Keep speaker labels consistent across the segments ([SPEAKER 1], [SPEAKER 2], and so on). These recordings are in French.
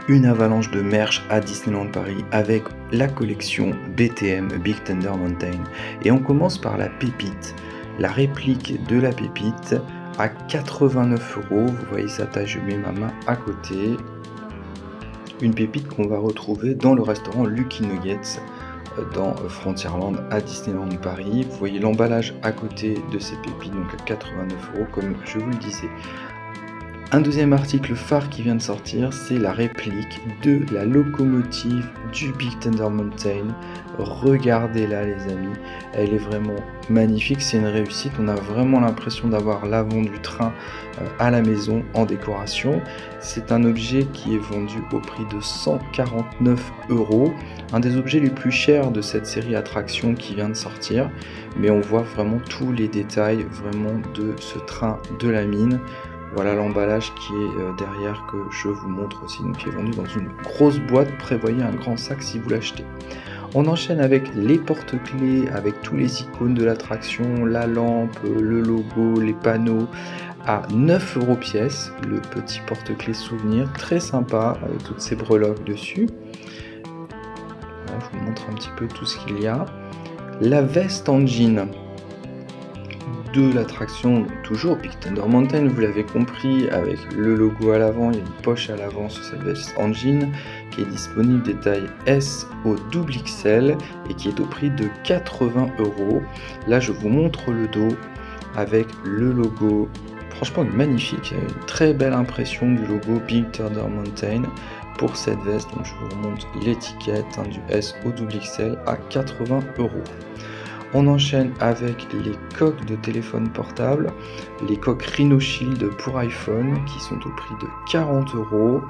[SPEAKER 1] une avalanche de merch à Disneyland Paris avec la collection BTM, Big Thunder Mountain. Et on commence par la pépite, la réplique de la pépite à 89 €. Vous voyez sa taille, je mets ma main à côté. Une pépite qu'on va retrouver dans le restaurant Lucky Nuggets dans Frontierland à Disneyland Paris. Vous voyez l'emballage à côté de ces pépites, donc à 89 € comme je vous le disais. Un deuxième article phare qui vient de sortir, c'est la réplique de la locomotive du Big Thunder Mountain. Regardez-la les amis, elle est vraiment magnifique, c'est une réussite. On a vraiment l'impression d'avoir l'avant du train à la maison en décoration. C'est un objet qui est vendu au prix de 149 €, un des objets les plus chers de cette série attraction qui vient de sortir. Mais on voit vraiment tous les détails vraiment de ce train de la mine. Voilà l'emballage qui est derrière que je vous montre aussi, donc qui est vendu dans une grosse boîte. Prévoyez un grand sac si vous l'achetez. On enchaîne avec les porte-clés, avec tous les icônes de l'attraction, la lampe, le logo, les panneaux, à 9 € pièce. Le petit porte-clés souvenir, très sympa, avec toutes ces breloques dessus. Voilà, je vous montre un petit peu tout ce qu'il y a. La veste en jean de l'attraction, toujours Big Thunder Mountain, vous l'avez compris, avec le logo à l'avant, il y a une poche à l'avant sur cette veste en jean qui est disponible des tailles S au double XL et qui est au prix de 80 €. Là je vous montre le dos avec le logo, franchement magnifique, il y a une très belle impression du logo Big Thunder Mountain pour cette veste, donc je vous remonte l'étiquette du S au double XL à 80 €. On enchaîne avec les coques de téléphone portable, les coques Rhino Shield pour iPhone qui sont au prix de 40 €.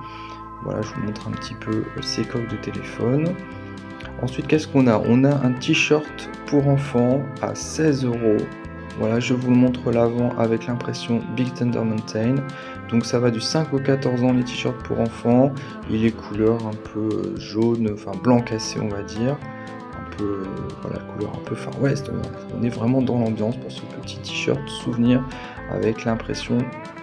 [SPEAKER 1] Voilà, je vous montre un petit peu ces coques de téléphone. Ensuite, qu'est-ce qu'on a ? On a un t-shirt pour enfants à 16 €. Voilà, je vous le montre l'avant avec l'impression Big Thunder Mountain. Donc ça va du 5 au 14 ans les t-shirts pour enfants. Il est couleur un peu jaune, enfin blanc cassé on va dire. Voilà, couleur un peu Far West, on est vraiment dans l'ambiance pour ce petit t-shirt souvenir avec l'impression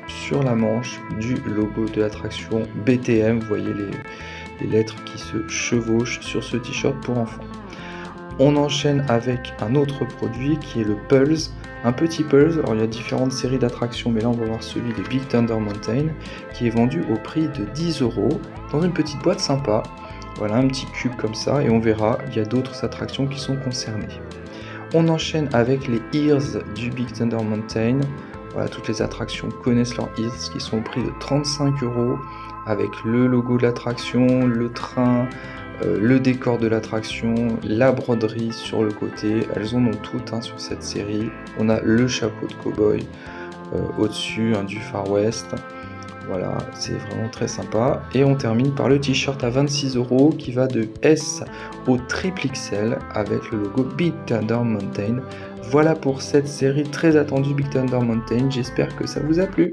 [SPEAKER 1] sur la manche du logo de l'attraction BTM. Vous voyez les lettres qui se chevauchent sur ce t-shirt pour enfants. On enchaîne avec un autre produit qui est le Pulse, un petit Pulse. Alors il y a différentes séries d'attractions, mais là on va voir celui de Big Thunder Mountain qui est vendu au prix de 10 € dans une petite boîte sympa. Voilà, un petit cube comme ça, et on verra, il y a d'autres attractions qui sont concernées. On enchaîne avec les Ears du Big Thunder Mountain. Voilà, toutes les attractions connaissent leurs Ears qui sont au prix de 35 € avec le logo de l'attraction, le train, le décor de l'attraction, la broderie sur le côté. Elles en ont toutes sur cette série. On a le chapeau de cow-boy au-dessus du Far West. Voilà, c'est vraiment très sympa. Et on termine par le t-shirt à 26 € qui va de S au triple XL avec le logo Big Thunder Mountain. Voilà pour cette série très attendue Big Thunder Mountain. J'espère que ça vous a plu.